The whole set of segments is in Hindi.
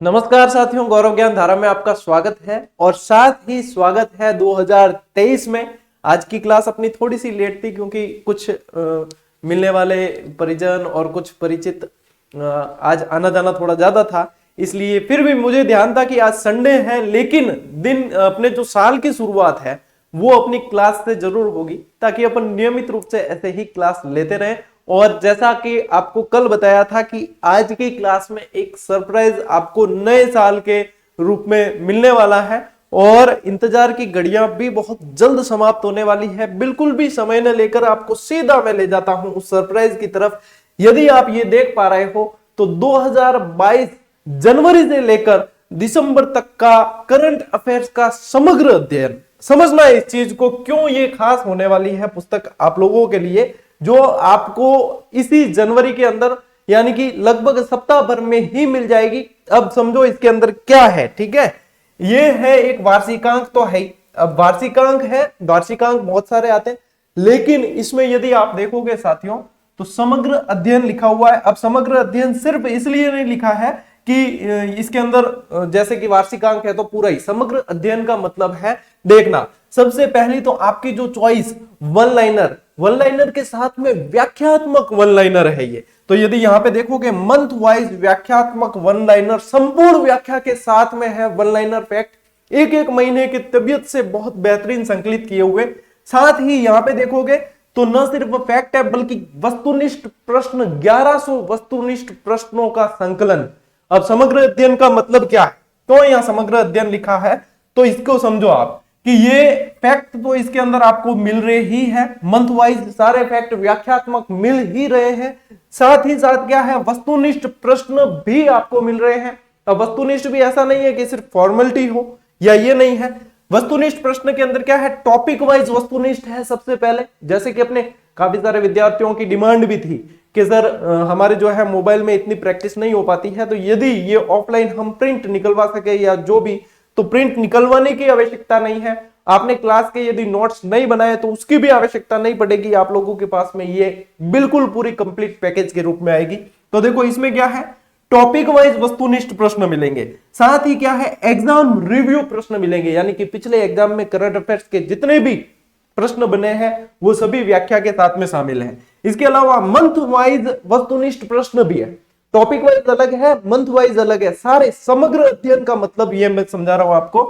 नमस्कार साथियों, गौरव ज्ञान धारा में आपका स्वागत है और साथ ही स्वागत है 2023 में। आज की क्लास अपनी थोड़ी सी लेट थी क्योंकि कुछ मिलने वाले परिजन और कुछ परिचित आज आना जाना थोड़ा ज्यादा था, इसलिए फिर भी मुझे ध्यान था कि आज संडे है, लेकिन दिन अपने जो साल की शुरुआत है वो अपनी क्लास से जरूर होगी ताकि अपन नियमित रूप से ऐसे ही क्लास लेते रहें। और जैसा कि आपको कल बताया था कि आज की क्लास में एक सरप्राइज आपको नए साल के रूप में मिलने वाला है और इंतजार की घड़ियां भी बहुत जल्द समाप्त होने वाली है। बिल्कुल भी समय न लेकर आपको सीधा मैं ले जाता हूं उस सरप्राइज की तरफ। यदि आप ये देख पा रहे हो तो 2022 जनवरी से लेकर दिसंबर तक का करंट अफेयर्स का समग्र अध्ययन, समझना इस चीज को क्यों ये खास होने वाली है पुस्तक आप लोगों के लिए, जो आपको इसी जनवरी के अंदर यानी कि लगभग सप्ताह भर में ही मिल जाएगी। अब समझो इसके अंदर क्या है, ठीक है। ये है एक वार्षिकांक तो है ही। अब वार्षिकांक है, वार्षिकांक बहुत सारे आते हैं, लेकिन इसमें यदि आप देखोगे साथियों तो समग्र अध्ययन लिखा हुआ है। अब समग्र अध्ययन सिर्फ इसलिए नहीं लिखा है कि इसके अंदर जैसे कि वार्षिकांक है तो पूरा ही। समग्र अध्ययन का मतलब है देखना, सबसे पहली तो आपकी जो चॉइस वन लाइनर के साथ में व्याख्यात्मक वन लाइनर है ये। तो यदि यहां पे देखोगे मंथ वाइज व्याख्यात्मक वन लाइनर संपूर्ण व्याख्या के साथ में है वन लाइनर फैक्ट, एक एक महीने की तबियत से बहुत बेहतरीन संकलित किए हुए। साथ ही यहां पे देखोगे तो न सिर्फ फैक्ट है बल्कि वस्तुनिष्ठ प्रश्न, 1100 वस्तुनिष्ठ प्रश्नों का संकलन। अब समग्र अध्ययन का मतलब क्या है, तो यहां समग्र अध्ययन लिखा है तो इसको समझो आप कि ये फैक्ट तो इसके अंदर आपको मिल रहे ही है, मंथ वाइज सारे फैक्ट व्याख्यात्मक मिल ही रहे हैं। साथ ही साथ क्या है, वस्तुनिष्ठ प्रश्न भी आपको मिल रहे हैं। अब वस्तुनिष्ठ भी ऐसा नहीं है कि सिर्फ फॉर्मेलिटी हो या ये नहीं है। वस्तुनिष्ठ प्रश्न के अंदर क्या है, टॉपिक वाइज वस्तुनिष्ठ है सबसे पहले। जैसे कि अपने काफी सारे विद्यार्थियों की डिमांड भी थी कि सर हमारे जो है मोबाइल में इतनी प्रैक्टिस नहीं हो पाती है, तो यदि ये ऑफलाइन हम प्रिंट निकलवा सके या जो भी, तो प्रिंट निकलवाने की आवश्यकता नहीं है। आपने क्लास के यदि नोट्स नहीं बनाए तो उसकी भी आवश्यकता नहीं पड़ेगी, आप लोगों के पास में ये बिल्कुल पूरी कंप्लीट पैकेज के रूप में आएगी। तो देखो इसमें क्या है, टॉपिक वाइज वस्तुनिष्ठ प्रश्न मिलेंगे, साथ ही क्या है, एग्जाम रिव्यू प्रश्न मिलेंगे, यानी कि पिछले एग्जाम में करंट अफेयर्स के जितने भी प्रश्न बने हैं वो सभी व्याख्या के साथ में शामिल हैं। इसके अलावा मंथ वाइज वस्तुनिष्ठ प्रश्न भी है, टॉपिक वाइज अलग है, मंथ वाइज अलग है। सारे समग्र अध्ययन का मतलब ये मैं समझा रहा हूं आपको।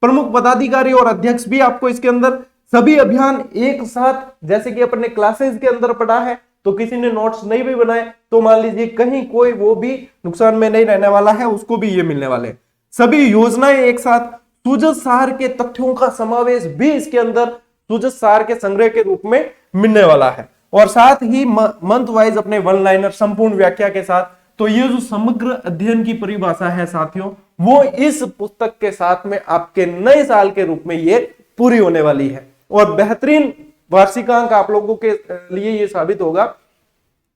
प्रमुख पदाधिकारी और अध्यक्ष भी आपको इसके अंदर, सभी अभियान एक साथ, जैसे कि अपने क्लासेस के अंदर पढ़ा है, तो किसी ने नोट्स नहीं भी बनाए तो मान लीजिए कहीं कोई वो भी नुकसान में नहीं रहने वाला है, उसको भी ये मिलने वाले। सभी योजनाएं एक साथ, सुजत सार के तथ्यों का समावेश भी इसके अंदर सुजत सार के संग्रह के रूप में मिलने वाला है। और साथ ही मंथ वाइज अपने वन लाइनर संपूर्ण व्याख्या के साथ। तो ये जो समग्र अध्ययन की परिभाषा है साथियों, वो इस पुस्तक के साथ में आपके नए साल के रूप में ये पूरी होने वाली है और बेहतरीन वार्षिकांक आप लोगों के लिए ये साबित होगा।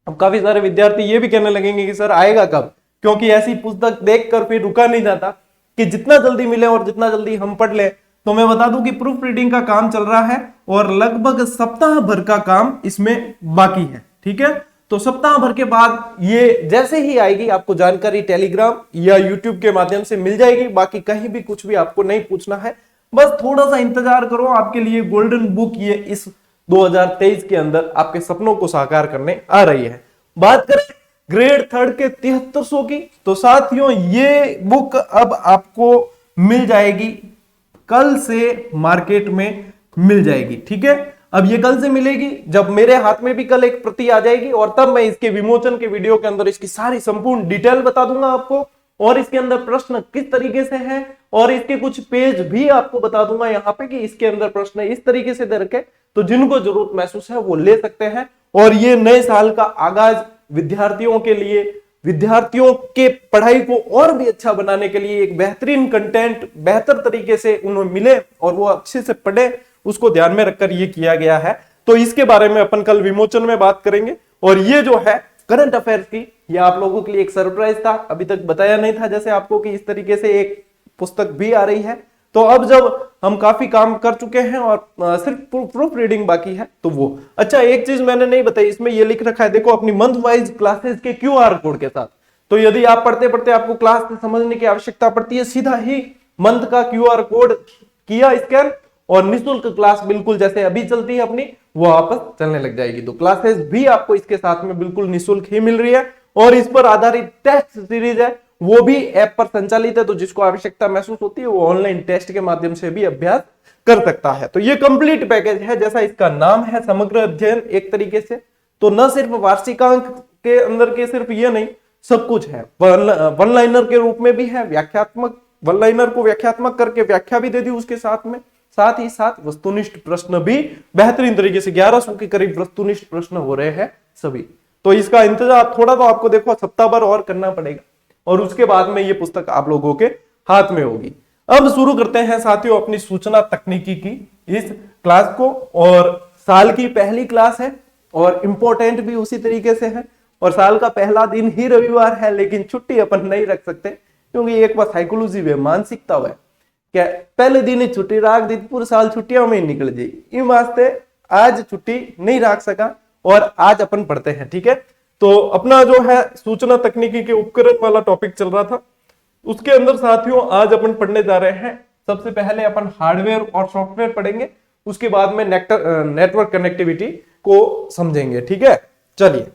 अब काफी सारे विद्यार्थी ये भी कहने लगेंगे कि सर आएगा कब, क्योंकि ऐसी पुस्तक देखकर फिर रुका नहीं जाता कि जितना जल्दी मिले और जितना जल्दी हम पढ़ लें। तो मैं बता दूं कि प्रूफ रीडिंग का काम चल रहा है और लगभग सप्ताह भर का काम इसमें बाकी है, ठीक है। तो सप्ताह भर के बाद ये जैसे ही आएगी आपको जानकारी टेलीग्राम या यूट्यूब के माध्यम से मिल जाएगी। बाकी कहीं भी कुछ भी आपको नहीं पूछना है, बस थोड़ा सा इंतजार करो, आपके लिए गोल्डन बुक ये इस 2023 के अंदर आपके सपनों को साकार करने आ रही है। बात करें ग्रेड थर्ड के 7300 की, तो साथियों ये बुक अब आपको मिल जाएगी, कल से मार्केट में मिल जाएगी, ठीक है। अब ये कल से मिलेगी जब मेरे हाथ में भी कल एक प्रति आ जाएगी और तब मैं इसके विमोचन के वीडियो के अंदर इसकी सारी संपूर्ण डिटेल बता दूंगा आपको, और इसके अंदर प्रश्न किस तरीके से हैं और इसके कुछ पेज भी आपको बता दूंगा यहाँ पे कि इसके अंदर प्रश्न इस तरीके से दे रखे, तो जिनको जरूरत महसूस है वो ले सकते हैं। और ये नए साल का आगाज विद्यार्थियों के लिए, विद्यार्थियों के पढ़ाई को और भी अच्छा बनाने के लिए एक बेहतरीन कंटेंट बेहतर तरीके से उन्हें मिले और वो अच्छे से पढ़े, उसको ध्यान में रखकर ये किया गया है। तो इसके बारे में अपन कल विमोचन में बात करेंगे। और ये जो है करंट अफेयर्स की, ये आप लोगों के लिए एक सरप्राइज था, अभी तक बताया नहीं था जैसे आपको कि इस तरीके से एक पुस्तक भी आ रही है। तो अब जब हम काफी काम कर चुके हैं और सिर्फ प्रूफ रीडिंग बाकी है तो वो अच्छा, एक चीज मैंने नहीं बताई, इसमें ये लिख रखा है देखो, अपनी मंथ वाइज क्लासेस के क्यूआर कोड के साथ। तो यदि आप पढ़ते पढ़ते आपको क्लास में समझने की आवश्यकता पड़ती है, सीधा ही मंथ का QR कोड किया स्कैन और निःशुल्क क्लास बिल्कुल जैसे अभी चलती है अपनी, वो वापस चलने लग जाएगी। तो क्लासेस भी आपको इसके साथ में बिल्कुल निःशुल्क ही मिल रही है और इस पर आधारित टेस्ट सीरीज है, वो भी ऐप पर संचालित है। तो जिसको आवश्यकता महसूस होती है वो ऑनलाइन टेस्ट के माध्यम से भी अभ्यास कर सकता है। तो ये कंप्लीट पैकेज है, जैसा इसका नाम है समग्र अध्ययन एक तरीके से। तो न सिर्फ वार्षिकांक के अंदर के सिर्फ ये नहीं, सब कुछ है। वन लाइनर के रूप में भी है, व्याख्यात्मक, वन लाइनर को व्याख्यात्मक करके व्याख्या भी दे दी उसके साथ में, साथ ही साथ वस्तुनिष्ठ प्रश्न भी बेहतरीन तरीके से 1100 के करीब वस्तुनिष्ठ प्रश्न हो रहे हैं सभी। तो इसका इंतजार थोड़ा तो आपको देखो सप्ताह भर और करना पड़ेगा और उसके बाद में ये पुस्तक आप लोगों के हाथ में होगी। अब शुरू करते हैं साथियों अपनी सूचना तकनीकी की इस क्लास को, और साल की पहली क्लास है और इंपॉर्टेंट भी उसी तरीके से है। और साल का पहला दिन ही रविवार है, लेकिन छुट्टी अपन नहीं रख सकते क्योंकि एक बार साइकोलॉजी है, मानसिकता है क्या पहले दिन ही छुट्टी रख दी पूरे साल छुट्टियों में ही निकल जाएगी। इन वास्ते आज छुट्टी नहीं रख सका और आज अपन पढ़ते हैं, ठीक है। तो अपना जो है सूचना तकनीकी के उपकरण वाला टॉपिक चल रहा था, उसके अंदर साथियों आज अपन पढ़ने जा रहे हैं। सबसे पहले अपन हार्डवेयर और सॉफ्टवेयर पढ़ेंगे, उसके बाद में नेटवर्क कनेक्टिविटी को समझेंगे, ठीक है। चलिए,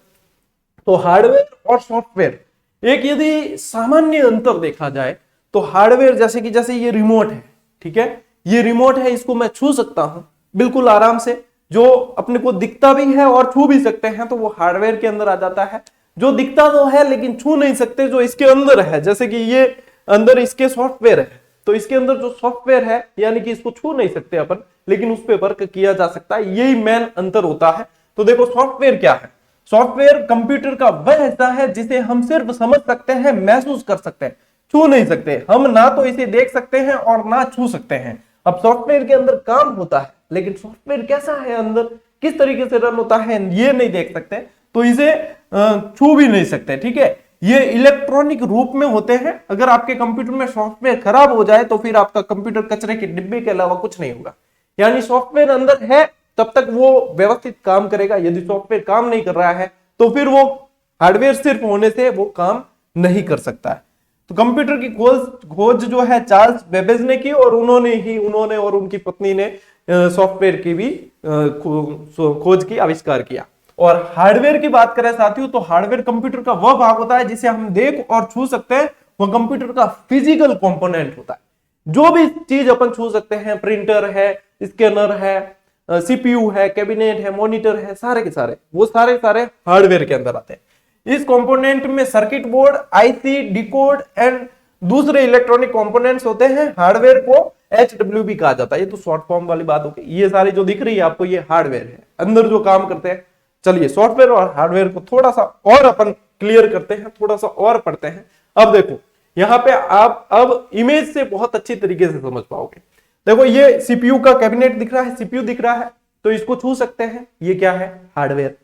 तो हार्डवेयर और सॉफ्टवेयर, एक यदि सामान्य अंतर देखा जाए तो हार्डवेयर जैसे ये रिमोट है, ठीक है, ये रिमोट है, इसको मैं छू सकता हूं बिल्कुल आराम से, जो अपने को दिखता भी है और छू भी सकते हैं, तो वो हार्डवेयर के अंदर आ जाता है। जो दिखता तो है लेकिन छू नहीं सकते, जो इसके अंदर है, जैसे कि ये अंदर इसके सॉफ्टवेयर है, तो इसके अंदर जो सॉफ्टवेयर है यानी कि इसको छू नहीं सकते अपन, लेकिन उस पर वर्क किया जा सकता है, यही मेन अंतर होता है। तो देखो सॉफ्टवेयर क्या है, सॉफ्टवेयर कंप्यूटर का वह हिस्सा है जिसे हम सिर्फ समझ सकते हैं, महसूस कर सकते हैं, छू नहीं सकते। हम ना तो इसे देख सकते हैं और ना छू सकते हैं। अब सॉफ्टवेयर के अंदर काम होता है, लेकिन सॉफ्टवेयर कैसा है, अंदर किस तरीके से रन होता है, ये नहीं देख सकते, तो इसे छू भी नहीं सकते, ठीक है। ये इलेक्ट्रॉनिक रूप में होते हैं। अगर आपके कंप्यूटर में सॉफ्टवेयर खराब हो जाए तो फिर आपका कंप्यूटर कचरे के डिब्बे के अलावा कुछ नहीं होगा। यानी सॉफ्टवेयर अंदर है तब तक वो व्यवस्थित काम करेगा, यदि सॉफ्टवेयर काम नहीं कर रहा है तो फिर वो हार्डवेयर सिर्फ होने से वो काम नहीं कर सकता है। तो कंप्यूटर की खोज जो है चार्ल्स बेबेज ने की, और उन्होंने और उनकी पत्नी ने सॉफ्टवेयर की भी खोज की, आविष्कार किया। और हार्डवेयर की बात करें साथियों, तो हार्डवेयर कंप्यूटर का वह भाग होता है जिसे हम देख और छू सकते हैं, वह कंप्यूटर का फिजिकल कंपोनेंट होता है। जो भी चीज अपन छू सकते हैं, प्रिंटर है, स्कैनर है, CPU है, कैबिनेट है, मॉनिटर है, सारे के सारे वो सारे हार्डवेयर के अंदर आते हैं। इस कंपोनेंट में circuit board, IC, decode and दूसरे इलेक्ट्रॉनिक कंपोनेंट्स होते हैं। हार्डवेयर को HWB कहा जाता है। ये तो शॉर्ट फॉर्म वाली बात होगी। ये सारी जो दिख रही है आपको, ये हार्डवेयर है, अंदर जो काम करते हैं। चलिए, सॉफ्टवेयर और हार्डवेयर को थोड़ा सा और अपन क्लियर करते हैं, थोड़ा सा और पढ़ते हैं। अब देखो यहाँ पे आप अब इमेज से बहुत अच्छी तरीके से समझ पाओगे। देखो ये CPU का कैबिनेट दिख रहा है, CPU दिख रहा है, तो इसको छू सकते हैं, ये क्या है, हार्डवेयर।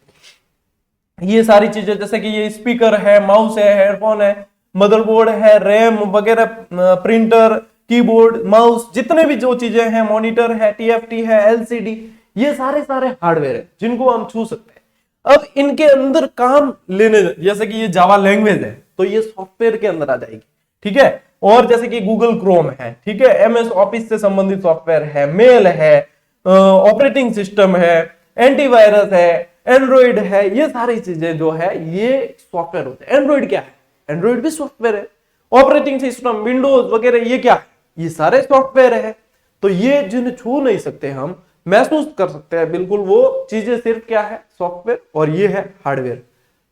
ये सारी चीजें जैसे कि ये स्पीकर है, माउस है, हेडफोन है, मदरबोर्ड है, रैम वगैरह, प्रिंटर, कीबोर्ड, माउस, जितने भी जो चीजें हैं, मॉनिटर है, TFT है, LCD, ये सारे हार्डवेयर है जिनको हम छू सकते हैं। अब इनके अंदर काम लेने, जैसे कि ये जावा लैंग्वेज है, तो ये सॉफ्टवेयर के अंदर आ जाएगी, ठीक है। और जैसे कि गूगल क्रोम है, ठीक है, MS ऑफिस से संबंधित सॉफ्टवेयर है, मेल है, ऑपरेटिंग सिस्टम है, एंटीवायरस है, एंड्रॉइड है, ये सारी चीजें जो है ये सॉफ्टवेयर होते हैं। एंड्रॉइड क्या है, एंड्रॉइड भी सॉफ्टवेयर है। ऑपरेटिंग सिस्टम, विंडोज वगैरह, ये क्या है, ये सारे सॉफ्टवेयर है। तो ये जिन्हें छू नहीं सकते, हम महसूस कर सकते हैं बिल्कुल, वो चीजें सिर्फ क्या है, सॉफ्टवेयर, और ये है हार्डवेयर।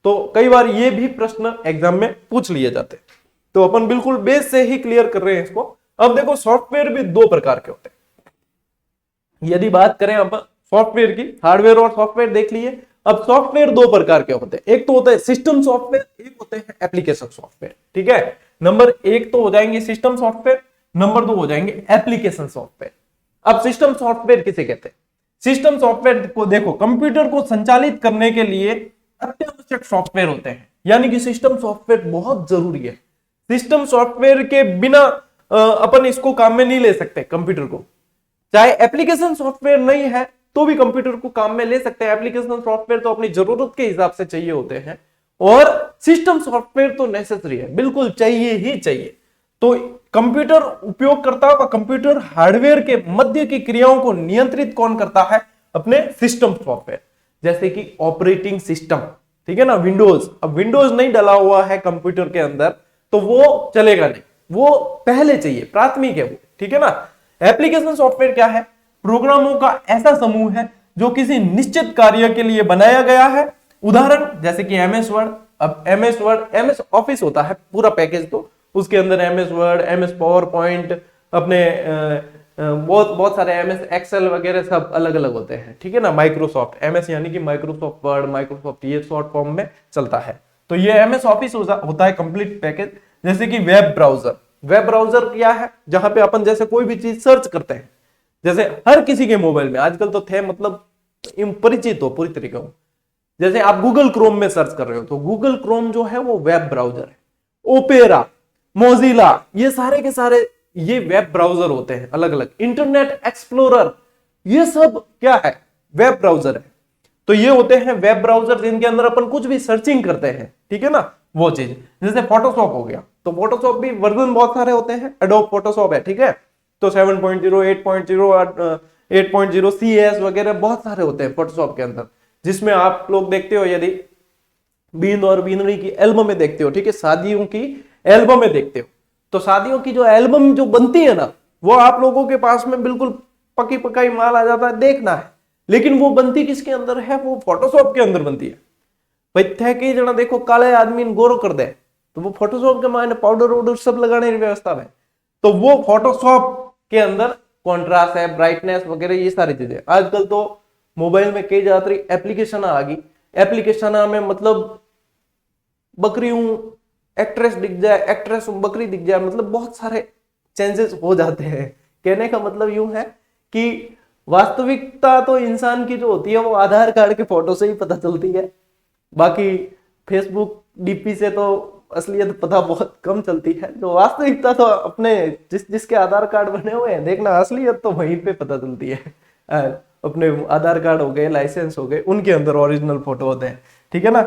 तो कई बार ये भी प्रश्न एग्जाम में पूछ लिए जाते हैं, तो अपन बिल्कुल बेस से ही क्लियर कर रहे हैं इसको। अब देखो सॉफ्टवेयर भी दो प्रकार के होते हैं। यदि बात करें अब सॉफ्टवेयर की, हार्डवेयर और सॉफ्टवेयर देख लिए। अब सॉफ्टवेयर दो प्रकार के होते हैं, एक तो होता है सिस्टम सॉफ्टवेयर, एक होते हैं एप्लीकेशन सॉफ्टवेयर, ठीक है। नंबर एक तो हो जाएंगे सिस्टम सॉफ्टवेयर, नंबर दो हो जाएंगे एप्लीकेशन सॉफ्टवेयर। अब सिस्टम सॉफ्टवेयर किसे कहते हैं? सिस्टम सॉफ्टवेयर को देखो, कंप्यूटर को संचालित करने के लिए अत्यावश्यक सॉफ्टवेयर होते हैं, यानी कि सिस्टम सॉफ्टवेयर बहुत जरूरी है। सिस्टम सॉफ्टवेयर के बिना अपन इसको काम में नहीं ले सकते कंप्यूटर को। चाहे एप्लीकेशन सॉफ्टवेयर नहीं है तो भी कंप्यूटर को काम में ले सकते हैं। एप्लीकेशन सॉफ्टवेयर तो अपनी जरूरत के हिसाब से चाहिए होते हैं, और सिस्टम सॉफ्टवेयर तो नेसेसरी है, बिल्कुल चाहिए ही चाहिए। तो कंप्यूटर उपयोगकर्ता का कंप्यूटर हार्डवेयर के मध्य की क्रियाओं को नियंत्रित कौन करता है? अपने सिस्टम सॉफ्टवेयर, जैसे कि ऑपरेटिंग सिस्टम, ठीक है ना, विंडोज। अब विंडोज नहीं डला हुआ है कंप्यूटर के अंदर तो वो चलेगा नहीं, वो पहले चाहिए, प्राथमिक है वो, ठीक है ना। एप्लीकेशन सॉफ्टवेयर क्या है? प्रोग्रामों का ऐसा समूह है जो किसी निश्चित कार्य के लिए बनाया गया है। उदाहरण जैसे कि एमएस वर्ड। अब एमएस वर्ड, एमएस ऑफिस होता है पूरा पैकेज, तो उसके अंदर MS word, MS power point, अपने बहुत सारे एमएस एक्सेल वगैरह सब अलग अलग होते हैं, ठीक है ना। माइक्रोसॉफ्ट एमएस यानी कि माइक्रोसॉफ्ट वर्ड, माइक्रोसॉफ्ट ये शॉर्ट फॉर्म में चलता है। तो ये एमएस ऑफिस होता है कंप्लीट पैकेज। जैसे कि वेब ब्राउजर, वेब ब्राउजर क्या है? जहां पे अपन जैसे कोई भी चीज सर्च करते हैं, जैसे हर किसी के मोबाइल में आजकल तो थे, मतलब परिचित हो पूरी तरीके हो। जैसे आप गूगल क्रोम में सर्च कर रहे हो तो गूगल क्रोम जो है वो वेब ब्राउजर है। ओपेरा, मोजिला, ये सारे के सारे ये वेब ब्राउजर होते हैं अलग अलग। इंटरनेट एक्सप्लोरर, ये सब क्या है? वेब ब्राउजर है। तो ये होते हैं वेब ब्राउजर जिनके अंदर अपन कुछ भी सर्चिंग करते हैं, ठीक है ना, वो चीज। जैसे फोटोशॉप हो गया, तो फोटोशॉप भी वर्जन बहुत सारे होते हैं। एडोब फोटोशॉप है, ठीक है, तो 7.0, 8.0, 8.0 CS वगैरह बहुत सारे होते हैं फोटोशॉप के अंदर, जिसमें आप लोग देखते हो, यदि बीन और बीनरी की एल्बम में देखते हो, ठीक है, शादियों की एल्बम में देखते हो, तो शादियों की जो एल्बम जो बनती है ना, वो आप लोगों के पास में बिल्कुल पकी पकाई माल आ जाता है, देखना है। लेकिन वो बनती किसके अंदर है? वो फोटोशॉप के अंदर बनती है। भाई थे कई जना देखो काले आदमी गोरो कर दे, तो वो फोटोशॉप के मायने पाउडर वाउडर सब लगाने की व्यवस्था में, तो वो फोटोशॉप के अंदर कॉन्ट्रास्ट है, ब्राइटनेस वगैरह ये सारी चीजें। आजकल तो मोबाइल में कई ज्यादा एप्लीकेशन आ गई। एप्लीकेशन में मतलब बकरी हूं एक्ट्रेस दिख जाए, एक्ट्रेस हूं बकरी दिख जाए, मतलब बहुत सारे चेंजेस हो जाते हैं। कहने का मतलब यूं है कि वास्तविकता तो इंसान की जो होती है वो आधार कार्ड के फोटो से ही पता चलती है। बाकी फेसबुक डीपी से तो असलियत पता बहुत कम चलती है। जो वास्तविकता तो अपने जिसके आधार कार्ड बने हुए हैं, देखना असलियत तो वहीं पे पता चलती है। अपने आधार कार्ड हो गए, लाइसेंस हो गए, उनके अंदर ओरिजिनल फोटो होते हैं, ठीक है ना।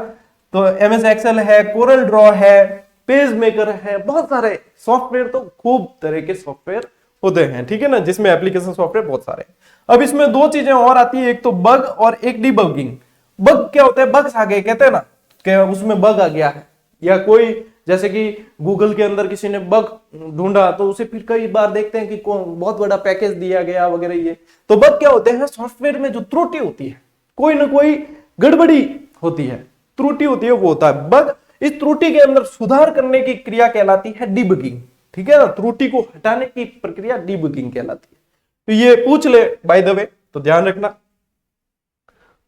तो एमएस एक्सेल है, कोरल ड्रॉ है, पेज मेकर है, बहुत सारे सॉफ्टवेयर, तो खूब तरह के सॉफ्टवेयर होते हैं, ठीक है ना, जिसमें एप्लीकेशन सॉफ्टवेयर बहुत सारे। अब इसमें दो चीजें और आती है, एक तो बग और एक डिबगिंग। बग क्या होता है? बग्स आ गए, कहते हैं ना कि उसमें बग आ गया है, या कोई जैसे कि गूगल के अंदर किसी ने बग ढूंढा तो उसे फिर कई बार देखते हैं कि बहुत बड़ा पैकेज दिया गया वगैरह। ये तो बग क्या होते हैं? सॉफ्टवेयर में जो त्रुटि होती है, कोई ना कोई गड़बड़ी होती है, त्रुटि होती है, वो होता है बग। इस त्रुटि के अंदर सुधार करने की क्रिया कहलाती है डिबगिंग, ठीक है ना। त्रुटि को हटाने की प्रक्रिया डिबगिंग कहलाती है। तो ये पूछ ले बाय द वे, तो ध्यान रखना।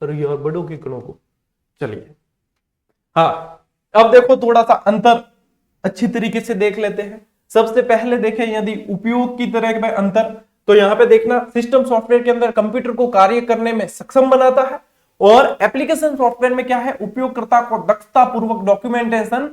अरे यार बड़ों की कणों को, चलिए हाँ, अब देखो थोड़ा सा अंतर अच्छी तरीके से देख लेते हैं। सबसे पहले देखें यदि उपयोग की तरह में अंतर, तो यहां पे देखना, सिस्टम सॉफ्टवेयर के अंदर कंप्यूटर को कार्य करने में सक्षम बनाता है, और एप्लीकेशन सॉफ्टवेयर में क्या है? उपयोगकर्ता को दक्षता पूर्वक डॉक्यूमेंटेशन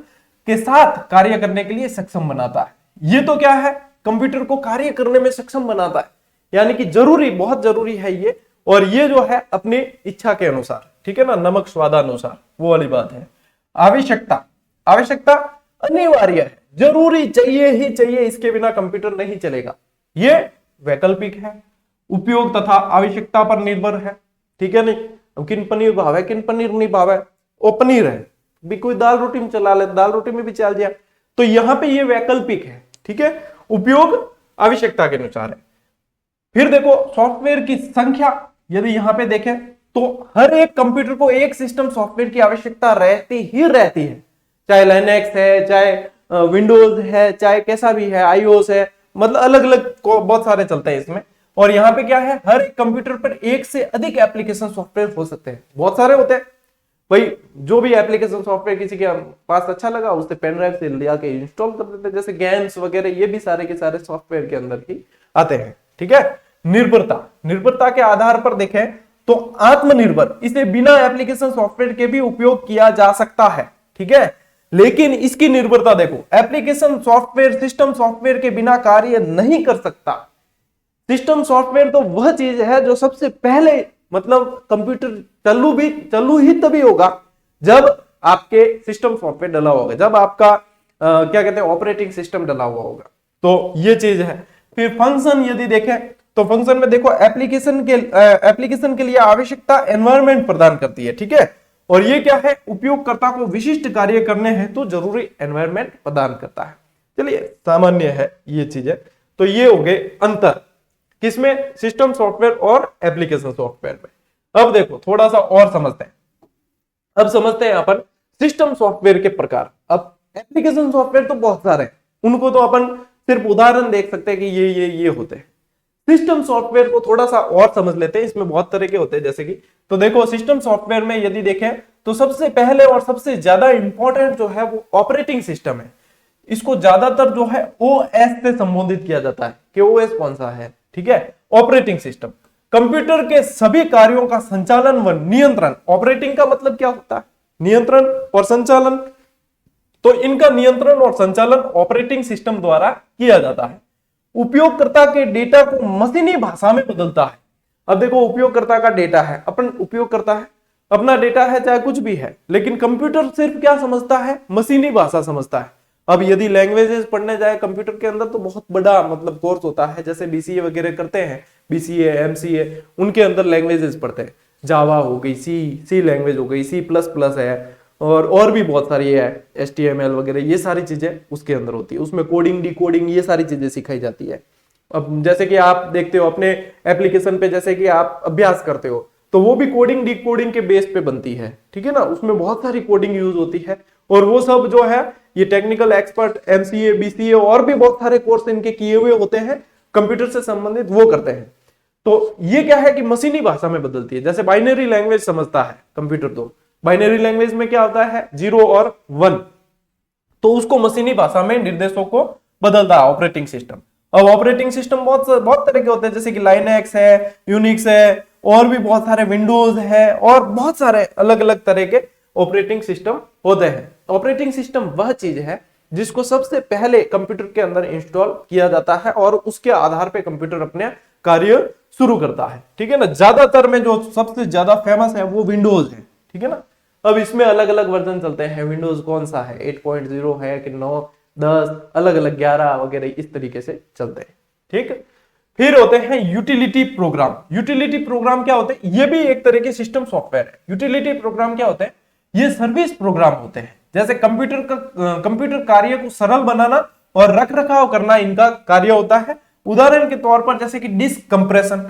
के साथ कार्य करने के लिए सक्षम बनाता है। ये तो क्या है? कंप्यूटर को कार्य करने में सक्षम बनाता है, यानी कि जरूरी, बहुत जरूरी है ये। और ये जो है अपनी इच्छा के अनुसार, ठीक है ना, नमक स्वादानुसार, वो वाली बात है। आवश्यकता, आवश्यकता अनिवार्य है, जरूरी, चाहिए ही चाहिए, इसके बिना कंप्यूटर नहीं चलेगा। ये वैकल्पिक है, उपयोग तथा आवश्यकता पर निर्भर है, ठीक है। नहीं अब किन पनीर भाव है, किन पनीर नहीं भाव है, वो पनीर है भी, कोई दाल रोटी में चला ले, दाल रोटी में भी चल जाए। तो यहां पे ये वैकल्पिक है, ठीक है, उपयोग आवश्यकता के अनुसार है। फिर देखो सॉफ्टवेयर की संख्या, यदि यहां पे देखें तो हर एक कंप्यूटर को एक सिस्टम सॉफ्टवेयर की आवश्यकता रहती ही रहती है, चाहे लिनक्स है, चाहे विंडोज है, चाहे कैसा भी है, आईओएस है, मतलब अलग अलग बहुत सारे चलते हैं इसमें। और यहाँ पे क्या है? हर एक कंप्यूटर पर एक से अधिक एप्लीकेशन सॉफ्टवेयर हो सकते हैं, बहुत सारे होते हैं। भाई जो भी एप्लीकेशन सॉफ्टवेयर किसी के पास अच्छा लगा, उससे पेन ड्राइव से ले आके इंस्टॉल कर देते हैं, जैसे गेम्स वगैरह, ये भी सारे के सारे सॉफ्टवेयर के अंदर ही आते हैं, ठीक है। निर्भरता, निर्भरता के आधार पर देखें तो आत्मनिर्भर, इसे बिना एप्लीकेशन सॉफ्टवेयर के भी उपयोग किया जा सकता है, ठीक है। लेकिन इसकी निर्भरता देखो, एप्लीकेशन सॉफ्टवेयर सिस्टम सॉफ्टवेयर के बिना कार्य नहीं कर सकता। सिस्टम सॉफ्टवेयर तो वह चीज है जो सबसे पहले, मतलब कंप्यूटर चालू ही तभी होगा जब आपके सिस्टम सॉफ्टवेयर डला होगा, जब आपका क्या कहते हैं ऑपरेटिंग सिस्टम डला हुआ होगा। तो ये चीज है। फिर फंक्शन यदि देखें तो फंक्शन में देखो एप्लीकेशन के लिए आवश्यकता एनवायरनमेंट प्रदान करती है, ठीक है। और ये क्या है, उपयोगकर्ता को विशिष्ट कार्य करने हैं तो जरूरी एनवायरनमेंट प्रदान करता है। चलिए सामान्य है ये चीजें। तो ये हो गए अंतर किसमें, सिस्टम सॉफ्टवेयर और एप्लीकेशन सॉफ्टवेयर में। अब देखो थोड़ा सा और समझते हैं। अब समझते हैं अपन सिस्टम सॉफ्टवेयर के प्रकार। अब एप्लीकेशन सॉफ्टवेयर तो बहुत सारे हैं, उनको तो अपन सिर्फ उदाहरण देख सकते हैं कि ये होते हैं। सिस्टम सॉफ्टवेयर को थोड़ा सा और समझ लेते हैं, इसमें बहुत तरह के होते हैं। जैसे कि तो देखो सिस्टम सॉफ्टवेयर में यदि देखें तो सबसे पहले और सबसे ज्यादा इंपॉर्टेंट जो है वो ऑपरेटिंग सिस्टम है। इसको ज्यादातर जो है ओएस से संबोधित किया जाता है कि ओएस कौन सा है, ठीक है, ऑपरेटिंग सिस्टम। कंप्यूटर के सभी कार्यों का संचालन व नियंत्रण, ऑपरेटिंग का मतलब क्या होता है, नियंत्रण और संचालन। तो इनका नियंत्रण और संचालन ऑपरेटिंग सिस्टम द्वारा किया जाता है। उपयोगकर्ता के डेटा को मशीनी भाषा में बदलता है। अब देखो उपयोगकर्ता का डेटा है, अपन उपयोग करता है, अपना डेटा है चाहे कुछ भी है, लेकिन कंप्यूटर सिर्फ क्या समझता है, मशीनी भाषा समझता है। अब यदि लैंग्वेजेस पढ़ने जाए कंप्यूटर के अंदर तो बहुत बड़ा मतलब कोर्स होता है, जैसे बीसीए वगैरह करते हैं, बीसीए एमसीए, उनके अंदर लैंग्वेजेस पढ़ते हैं। जावा हो गई, सी लैंग्वेज हो गई, C++ है, और भी बहुत सारी है, HTML वगैरह, ये सारी चीजें उसके अंदर होती है। उसमें कोडिंग डिकोडिंग ये सारी चीजें सिखाई जाती है। अब जैसे कि आप देखते हो अपने एप्लीकेशन पे, जैसे कि आप अभ्यास करते हो तो वो भी कोडिंग डिकोडिंग के बेस पे बनती है, ठीक है ना। उसमें बहुत सारी कोडिंग यूज होती है, और वो सब जो है ये टेक्निकल एक्सपर्ट MCA BCA और भी बहुत सारे कोर्स इनके किए हुए होते हैं कंप्यूटर से संबंधित, वो करते हैं। तो ये क्या है कि मशीनी भाषा में बदलती है। जैसे बाइनरी लैंग्वेज समझता है कंप्यूटर, तो बाइनरी लैंग्वेज में क्या होता है 0 और 1, तो उसको मशीनी भाषा में निर्देशों को बदलता है ऑपरेटिंग सिस्टम। अब ऑपरेटिंग सिस्टम बहुत तरह के होते हैं, जैसे कि लाइनक्स है, यूनिक्स है, और भी बहुत सारे विंडोज है, और बहुत सारे अलग अलग तरह के ऑपरेटिंग सिस्टम होते हैं। ऑपरेटिंग सिस्टम वह चीज है जिसको सबसे पहले कंप्यूटर के अंदर इंस्टॉल किया जाता है और उसके आधार पे कंप्यूटर अपने कार्य शुरू करता है, ठीक है ना। ज्यादातर में जो सबसे ज्यादा फेमस है वो विंडोज है, ठीक है ना। अब इसमें अलग अलग वर्जन चलते हैं, विंडोज कौन सा है, 8.0 है कि 9, 10, अलग अलग 11 वगैरह, इस तरीके से चलते हैं, ठीक। फिर होते हैं यूटिलिटी प्रोग्राम। यूटिलिटी प्रोग्राम क्या होते हैं, ये भी एक तरह के सिस्टम सॉफ्टवेयर है। यूटिलिटी प्रोग्राम क्या होते हैं, ये सर्विस प्रोग्राम होते हैं। जैसे कंप्यूटर कार्य को सरल बनाना और रख रखाव करना इनका कार्य होता है। उदाहरण के तौर पर जैसे कि disk compression,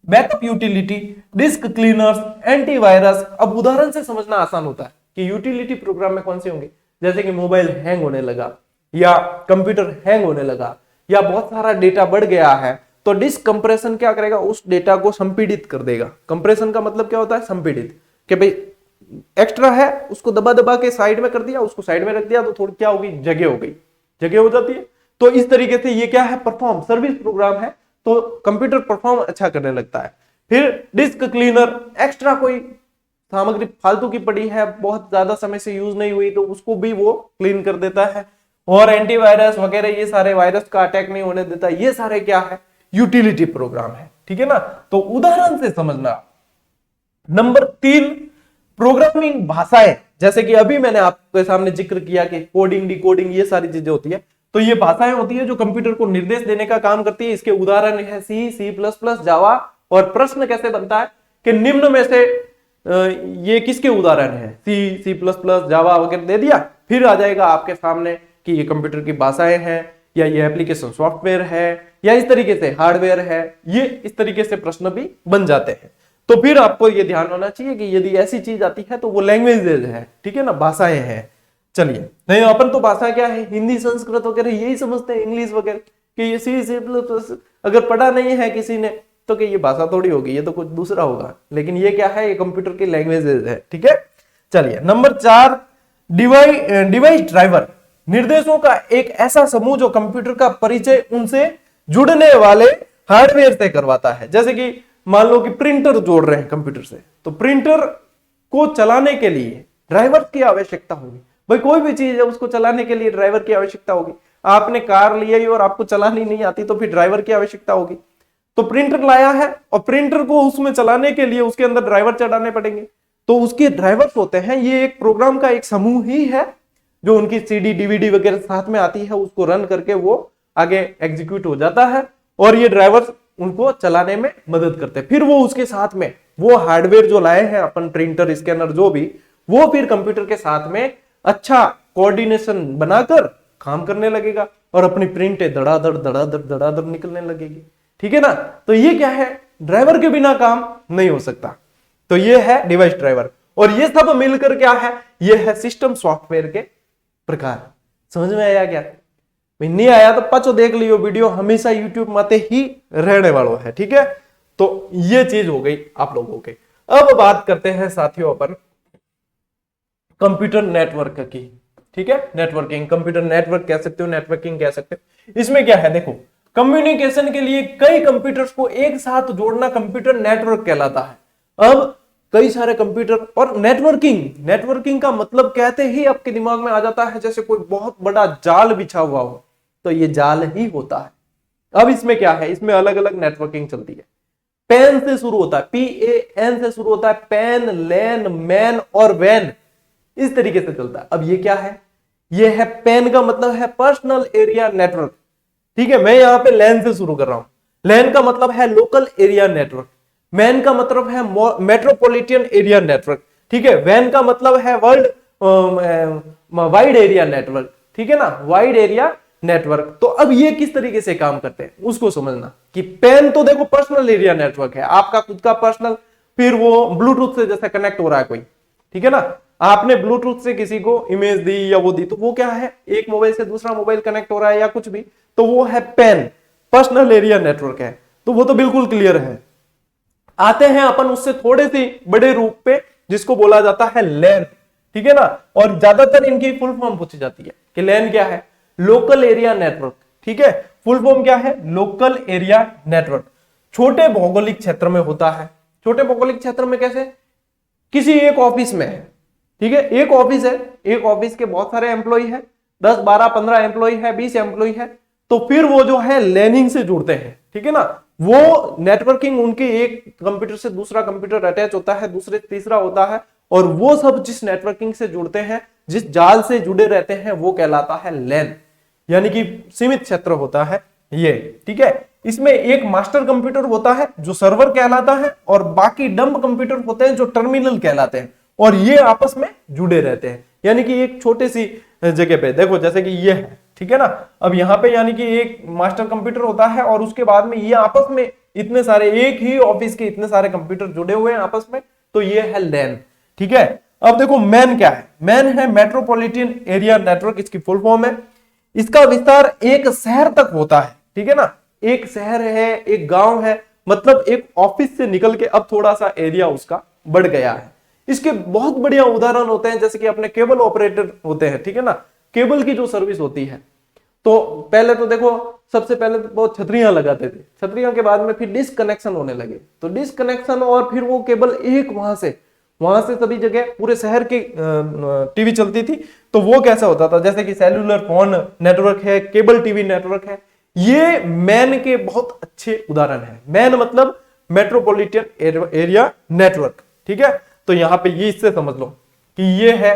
backup utility, disk cleaners, antivirus. अब उदाहरण से समझना आसान होता है कि यूटिलिटी प्रोग्राम में कौन से होंगे, जैसे कि मोबाइल हैंग होने लगा, या कंप्यूटर हैंग होने लगा, या बहुत सारा डेटा बढ़ गया है, तो डिस्क कंप्रेशन क्या करेगा, उस डेटा को संपीड़ित कर देगा। कंप्रेशन का मतलब क्या होता है, संपीड़ित, कि भाई एक्स्ट्रा है उसको दबा दबा के साइड में कर दिया, उसको साइड में रख दिया, तो थोड़ी क्या होगी, जगह हो गई, जगह हो जाती है। तो इस तरीके से ये क्या है, परफॉर्म, सर्विस प्रोग्राम है, तो कंप्यूटर परफॉर्म अच्छा करने लगता है। फिर डिस्क क्लीनर, एक्स्ट्रा कोई सामग्री फालतू की पड़ी है, बहुत ज्यादा समय से यूज नहीं हुई, तो उसको भी वो क्लीन कर देता है। और एंटीवायरस वगैरह, ये सारे वायरस का अटैक नहीं होने देता, ये सारे क्या है, यूटिलिटी प्रोग्राम है, ठीक है ना। तो उदाहरण से समझना। नंबर 3, प्रोग्रामिंग भाषाएं, जैसे कि अभी मैंने आपके सामने जिक्र किया कि कोडिंग डिकोडिंग ये सारी चीजें होती है, तो ये भाषाएं होती है जो कंप्यूटर को निर्देश देने का काम करती है। इसके उदाहरण है C++, जावा। और प्रश्न कैसे बनता है कि निम्न में से ये किसके उदाहरण है, C++, जावा वगैरह दे दिया, फिर आ जाएगा आपके सामने कि ये कंप्यूटर की भाषाएं हैं, या ये एप्लीकेशन सॉफ्टवेयर है, या इस तरीके से हार्डवेयर है। ये इस तरीके से प्रश्न भी बन जाते हैं। तो फिर आपको ये ध्यान होना चाहिए कि यदि ऐसी चीज आती है तो वो लैंग्वेजेज है, ठीक है ना, भाषाएं हैं। चलिए, नहीं अपन तो भाषा क्या है, हिंदी संस्कृत वगैरह यही समझते हैं, इंग्लिश वगैरह, कि ये C++ अगर पढ़ा नहीं है किसी ने तो कि ये भाषा थोड़ी होगी, ये तो कुछ दूसरा होगा। लेकिन ये क्या है, ये कंप्यूटर की लैंग्वेजेज है, ठीक है। चलिए, नंबर 4, डिवाइस ड्राइवर, निर्देशों का एक ऐसा समूह जो कंप्यूटर का परिचय उनसे जुड़ने वाले हार्डवेयर से करवाता है। जैसे कि मान लो कि प्रिंटर जोड़ रहे हैं कंप्यूटर से, तो प्रिंटर को चलाने के लिए ड्राइवर की आवश्यकता होगी। भाई कोई भी चीज है उसको चलाने के लिए ड्राइवर की आवश्यकता होगी। आपने कार लिया और आपको चलानी नहीं आती तो फिर ड्राइवर की आवश्यकता होगी। तो प्रिंटर लाया है और प्रिंटर को उसमें चलाने के लिए उसके अंदर ड्राइवर चढ़ाने पड़ेंगे। तो उसके ड्राइवर्स होते हैं, ये एक प्रोग्राम का एक समूह ही है जो उनकी सीडी डीवीडी वगैरह साथ में आती है, उसको रन करके वो आगे एग्जीक्यूट हो जाता है और ये ड्राइवर्स उनको चलाने में मदद करते हैं। फिर वो उसके साथ में वो हार्डवेयर जो लाए हैं अपन, प्रिंटर स्कैनर जो भी, वो फिर कंप्यूटर के साथ में अच्छा कोऑर्डिनेशन बनाकर काम करने लगेगा और अपनी प्रिंटें धड़ाधड़ धड़ाधड़ धड़ाधड़ निकलने लगेगी। ठीक है ना। तो ये क्या है, ड्राइवर के बिना काम नहीं हो सकता। तो ये है डिवाइस ड्राइवर और ये सब मिलकर क्या है, ये है सिस्टम सॉफ्टवेयर के प्रकार। समझ में आया क्या? नहीं आया तो पाचो देख लियो वीडियो, हमेशा यूट्यूब माते ही रहने वालों है। ठीक है, तो ये चीज हो गई आप लोगों के। अब बात करते हैं साथियों अपन कंप्यूटर नेटवर्क की। ठीक है, नेटवर्किंग, कंप्यूटर नेटवर्क कह सकते हो, नेटवर्किंग कह सकते हो। इसमें क्या है देखो, कम्युनिकेशन के लिए कई कंप्यूटर्स को एक साथ जोड़ना कंप्यूटर नेटवर्क कहलाता है। अब कई सारे कंप्यूटर और नेटवर्किंग, नेटवर्किंग का मतलब कहते ही आपके दिमाग में आ जाता है जैसे कोई बहुत बड़ा जाल बिछा हुआ हो, तो ये जाल ही होता है। अब इसमें क्या है, इसमें अलग अलग नेटवर्किंग चलती है। पैन से शुरू होता है, PAN से शुरू होता है, पैन, लैन, मैन और वैन, इस तरीके से चलता है। अब ये क्या है, ये है पैन का मतलब है पर्सनल एरिया नेटवर्क। ठीक है, मैं यहां पे लैन से शुरू कर रहा हूं। लैन का मतलब है लोकल एरिया नेटवर्क। मैन का मतलब है मेट्रोपॉलिटन एरिया नेटवर्क। ठीक है, वैन का मतलब है वर्ल्ड वाइड एरिया नेटवर्क। ठीक है ना, वाइड एरिया नेटवर्क। तो अब ये किस तरीके से काम करते हैं उसको समझना कि पैन तो देखो पर्सनल एरिया नेटवर्क है, आपका खुद का पर्सनल, फिर वो ब्लूटूथ से जैसे कनेक्ट हो रहा है कोई, ठीक है ना, आपने ब्लूटूथ से किसी को इमेज दी या वो दी, तो वो क्या है, एक मोबाइल से दूसरा मोबाइल कनेक्ट हो रहा है या कुछ भी, तो वो है पैन, पर्सनल एरिया नेटवर्क है। तो वो तो बिल्कुल क्लियर है। आते हैं अपन उससे थोड़े से बड़े रूप पे जिसको बोला जाता है लैन। ठीक है ना, और ज्यादातर इनकी फुल फॉर्म पूछी जाती है कि लैन क्या है, लोकल एरिया नेटवर्क। ठीक है, फुल फॉर्म क्या है, लोकल एरिया नेटवर्क। छोटे भौगोलिक क्षेत्र में होता है। छोटे भौगोलिक क्षेत्र में कैसे, किसी एक ऑफिस में है, ठीक है, एक ऑफिस है, एक ऑफिस के बहुत सारे एम्प्लॉय है, 10, 12, 15 एम्प्लॉय है, 20 एम्प्लॉय है, तो फिर वो जो है लैनिंग से जुड़ते हैं। ठीक है ना, वो नेटवर्किंग उनके एक कंप्यूटर से दूसरा कंप्यूटर अटैच होता है, दूसरे तीसरा होता है, और वो सब जिस नेटवर्किंग से जुड़ते हैं, जिस जाल से जुड़े रहते हैं, वो कहलाता है लैन, यानी कि सीमित क्षेत्र होता है ये। ठीक है, इसमें एक मास्टर कंप्यूटर होता है जो सर्वर कहलाता है, और बाकी डंब कंप्यूटर होते हैं जो टर्मिनल कहलाते हैं, और ये आपस में जुड़े रहते हैं। यानी कि एक छोटी सी जगह पे देखो, जैसे कि ये है, ठीक है ना, अब यहाँ पे यानी कि एक मास्टर कंप्यूटर होता है, और उसके बाद में ये आपस में इतने सारे, एक ही ऑफिस के इतने सारे कंप्यूटर जुड़े हुए हैं आपस में, तो ये है लैन। ठीक है, अब देखो मैन क्या है, मैन है मेट्रोपॉलिटन एरिया नेटवर्क, इसकी फुल फॉर्म है। इसका विस्तार एक शहर तक होता है। ठीक है ना, एक शहर है, एक गांव है, मतलब एक ऑफिस से निकल के अब थोड़ा सा एरिया उसका बढ़ गया है। इसके बहुत बढ़िया उदाहरण होते हैं, जैसे कि अपने केबल ऑपरेटर होते हैं। ठीक है ना, केबल की जो सर्विस होती है, तो पहले तो देखो, सबसे पहले तो बहुत छतरियां लगाते थे, छतरियों के बाद में फिर डिस्कनेक्शन होने लगे, तो डिस्कनेक्शन और फिर वो केबल एक वहां से सभी जगह पूरे शहर की टीवी चलती थी। तो वो कैसा होता था, जैसे कि सेल्यूलर फोन नेटवर्क है, केबल टीवी नेटवर्क है, ये मैन के बहुत अच्छे उदाहरण है। मैन मतलब मेट्रोपॉलिटन एरिया नेटवर्क। ठीक है, तो यहां पे ये इससे समझ लो कि ये है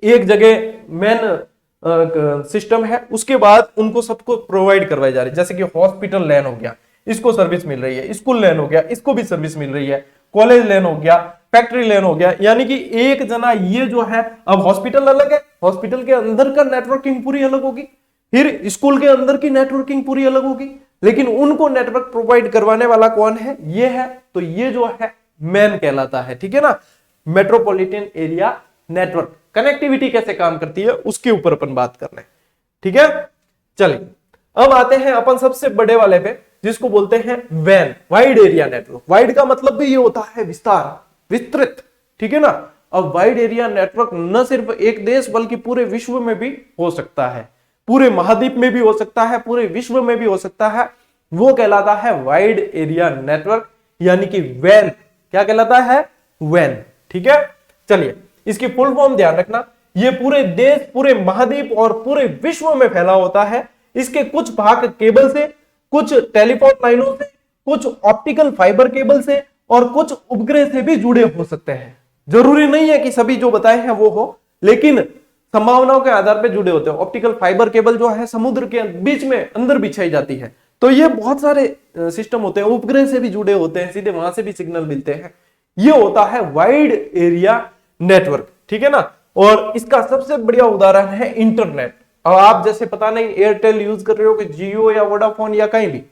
एक जगह मैन सिस्टम है, उसके बाद उनको सबको प्रोवाइड करवाई जा रही है, जैसे कि हॉस्पिटल लैन हो गया, इसको सर्विस मिल रही है, स्कूल लैन हो गया, इसको भी सर्विस मिल रही है, कॉलेज लैन हो गया, फैक्ट्री लैन हो गया, यानी कि एक जना ये जो है, अब हॉस्पिटल अलग है, हॉस्पिटल के अंदर का नेटवर्किंग पूरी अलग होगी, फिर स्कूल के अंदर की नेटवर्किंग पूरी अलग होगी, लेकिन उनको नेटवर्क प्रोवाइड करवाने वाला कौन है, ये है। तो ये जो है मैन कहलाता है। ठीक है ना, मेट्रोपॉलिटन एरिया नेटवर्क। कनेक्टिविटी कैसे काम करती है उसके ऊपर अपन बात कर रहे हैं। ठीक है, चलिए अब आते हैं अपन सबसे बड़े वाले पे, जिसको बोलते हैं वैन, वाइड एरिया नेटवर्क। वाइड का मतलब भी ये होता है विस्तार, विस्तृत। ठीक है ना, अब वाइड एरिया नेटवर्क न सिर्फ एक देश बल्कि पूरे विश्व में भी हो सकता है, पूरे महाद्वीप में भी हो सकता है, पूरे विश्व में भी हो सकता है, वो कहलाता है वाइड एरिया नेटवर्क, यानी कि वैन। क्या कहलाता है, वैन। ठीक है, चलिए इसकी फुल फॉर्म ध्यान रखना, ये पूरे देश, पूरे महाद्वीप और पूरे विश्व में फैला होता है। इसके कुछ भाग केबल से, कुछ टेलीफोन लाइनों से, कुछ ऑप्टिकल फाइबर केबल से, और कुछ उपग्रह से भी जुड़े हो सकते हैं। जरूरी नहीं है कि सभी जो बताए हैं वो हो, लेकिन संभावनाओं के आधार पर जुड़े होते हैं। ऑप्टिकल फाइबर केबल जो है समुद्र के बीच में अंदर बिछाई जाती है, तो ये बहुत सारे सिस्टम होते हैं, उपग्रह से भी जुड़े होते हैं, सीधे वहां से भी सिग्नल मिलते हैं। ये होता है वाइड एरिया नेटवर्क, ठीक है ना। और इसका सबसे बढ़िया उदाहरण है इंटरनेट। अब आप जैसे पता नहीं एयरटेल यूज कर रहे हो कि जियो या वोडाफोन या कहीं भी,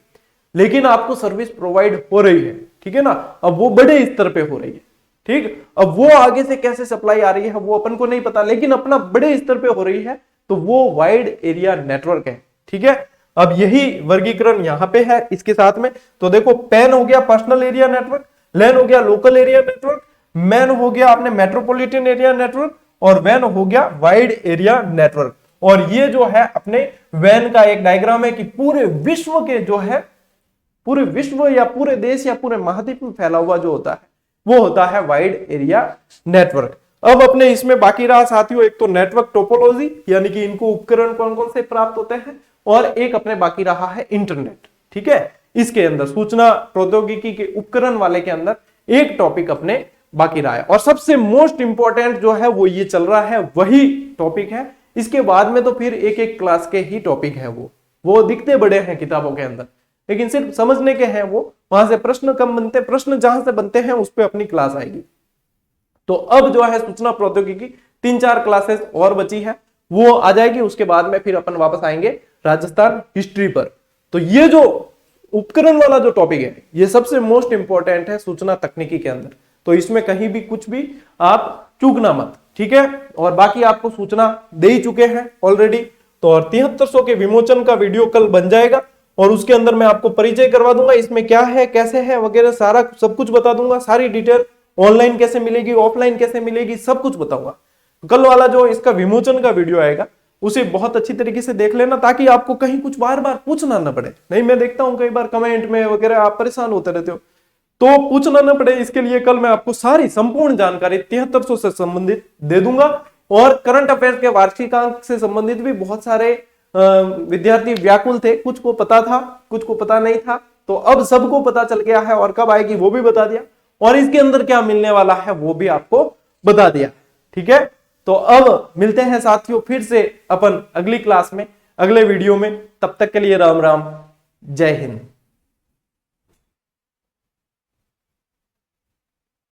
लेकिन आपको सर्विस प्रोवाइड हो रही है, ठीक है ना। अब वो बड़े स्तर पे हो रही है, ठीक। अब वो आगे से कैसे सप्लाई आ रही है वो अपन को नहीं पता, लेकिन अपना बड़े स्तर पे हो रही है, तो वो वाइड एरिया नेटवर्क है, ठीक है। अब यही वर्गीकरण यहां पे है इसके साथ में। तो देखो, पैन हो गया पर्सनल एरिया नेटवर्क, लैन हो गया लोकल एरिया नेटवर्क, मैन हो गया आपने मेट्रोपॉलिटन एरिया नेटवर्क, और वैन हो गया वाइड एरिया नेटवर्क। और ये जो है अपने वैन का एक डायग्राम है कि पूरे विश्व के जो है, पूरे विश्व या पूरे देश या पूरे महाद्वीप में फैला हुआ जो होता है वो होता है वाइड एरिया नेटवर्क। अब अपने इसमें बाकी रहा साथियों, एक तो नेटवर्क टोपोलॉजी, यानी कि इनको उपकरण कौन कौन से प्राप्त होते हैं, और एक अपने बाकी रहा है इंटरनेट, ठीक है। इसके अंदर सूचना प्रौद्योगिकी के उपकरण वाले के अंदर एक टॉपिक अपने बाकी रहा है, और सबसे मोस्ट इंपॉर्टेंट जो है वो ये चल रहा है, वही टॉपिक है। इसके बाद में तो फिर एक एक क्लास के ही टॉपिक है, वो दिखते बड़े हैं किताबों के अंदर, लेकिन सिर्फ समझने के हैं वो, वहां से प्रश्न कम बनते, प्रश्न जहां से बनते हैं उस पर अपनी क्लास आएगी। तो अब जो है सूचना प्रौद्योगिकी 3-4 क्लासेस और बची है, वो आ जाएगी। उसके बाद में फिर अपन वापस आएंगे राजस्थान हिस्ट्री पर। तो ये जो उपकरण वाला जो टॉपिक है ये सबसे मोस्ट इंपॉर्टेंट है सूचना तकनीकी के अंदर, तो इसमें कहीं भी कुछ भी आप चूकना मत, ठीक है। और बाकी आपको सूचना दे ही चुके हैं ऑलरेडी। तो और 7300 के विमोचन का वीडियो कल बन जाएगा, और उसके अंदर मैं आपको परिचय करवा दूंगा, इसमें क्या है कैसे है वगैरह सारा सब कुछ बता दूंगा, सारी डिटेल, ऑनलाइन कैसे मिलेगी ऑफलाइन कैसे मिलेगी सब कुछ बताऊंगा। कल वाला जो इसका विमोचन का वीडियो आएगा उसे बहुत अच्छी तरीके से देख लेना, ताकि आपको कहीं कुछ बार बार पूछना ना पड़े। नहीं, मैं देखता हूं कई बार कमेंट में वगैरह आप परेशान होते रहते हो, तो पूछना ना पड़े, इसके लिए कल मैं आपको सारी संपूर्ण जानकारी 7300 से संबंधित दे दूंगा। और करंट अफेयर्स के वार्षिकांक से संबंधित भी बहुत सारे विद्यार्थी व्याकुल थे, कुछ को पता था कुछ को पता नहीं था, तो अब सबको पता चल गया है, और कब आएगी वो भी बता दिया, और इसके अंदर क्या मिलने वाला है वो भी आपको बता दिया, ठीक है। तो अब मिलते हैं साथियों फिर से अपन अगली क्लास में, अगले वीडियो में। तब तक के लिए राम राम, जय हिंद।